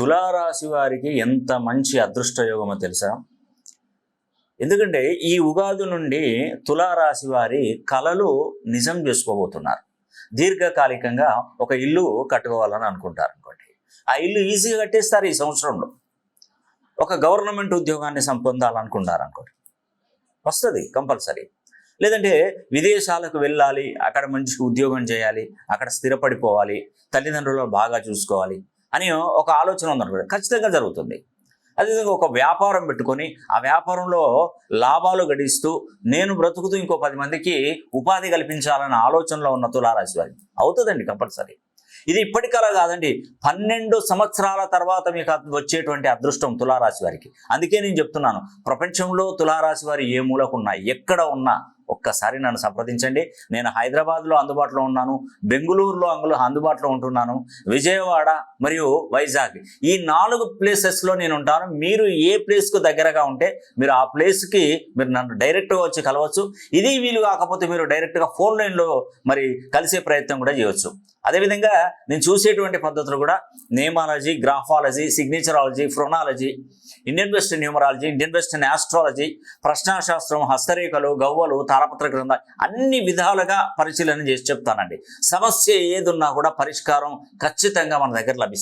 తులారాశి వారికి ఎంత మంచి అదృష్ట యోగమో తెలుసా? ఎందుకంటే ఈ ఉగాది నుండి తులారాశి వారి కలలు నిజం చేసుకోబోతున్నారు. దీర్ఘకాలికంగా ఒక ఇల్లు కట్టుకోవాలని అనుకుంటారు అనుకోండి. ఆ ఇల్లు ఈజీగా కట్టేస్తారు ఈ సంవత్సరంలో. ఒక గవర్నమెంట్ ఉద్యోగాన్ని పొందాలనుకుంటారు అనుకోండి, వస్తుంది కంపల్సరీ. లేదంటే విదేశాలకు వెళ్ళాలి, అక్కడ మంచి ఉద్యోగం చేయాలి, అక్కడ స్థిరపడిపోవాలి, తల్లిదండ్రులను బాగా చూసుకోవాలి అని ఒక ఆలోచన ఉందనుకోండి, ఖచ్చితంగా జరుగుతుంది. అదేవిధంగా ఒక వ్యాపారం పెట్టుకొని ఆ వ్యాపారంలో లాభాలు గడిస్తూ నేను బ్రతుకుతూ ఇంకో 10 మందికి ఉపాధి కల్పించాలన్న ఆలోచనలో ఉన్న తులారాశి వారికి అవుతుందండి కంపల్సరీ. ఇది ఇప్పటికలా కాదండి, 12 సంవత్సరాల తర్వాత మీకు వచ్చేటువంటి అదృష్టం తులారాశి వారికి. అందుకే నేను చెప్తున్నాను, ప్రపంచంలో తులారాశి వారు ఏ మూలకున్నా ఎక్కడ ఉన్నా ఒక్కసారి నన్ను సంప్రదించండి. నేను హైదరాబాద్లో అందుబాటులో ఉన్నాను, బెంగళూరులో అందుబాటులో ఉంటున్నాను, విజయవాడ మరియు వైజాగ్ ఈ 4 ప్లేసెస్లో నేను ఉంటాను. మీరు ఏ ప్లేస్కు దగ్గరగా ఉంటే మీరు ఆ ప్లేస్కి మీరు నన్ను డైరెక్ట్గా వచ్చి కలవచ్చు. ఇది వీలు కాకపోతే మీరు డైరెక్ట్గా ఫోన్ లైన్లో మరి కలిసే ప్రయత్నం కూడా చేయవచ్చు. అదేవిధంగా నేను చూసేటువంటి పద్ధతులు కూడా namology, graphology, signaturology, phrenology, Indian western numerology, Indian western astrology, ప్రశ్నాశాస్త్రం, హస్తరేఖలు, గవ్వలు, తాళపత్ర గ్రంథాలు అన్ని విధాలుగా పరిశీలన చేసి చెప్తానండి. సమస్య ఏదున్నా కూడా పరిష్కారం ఖచ్చితంగా మన దగ్గర లభిస్తుంది.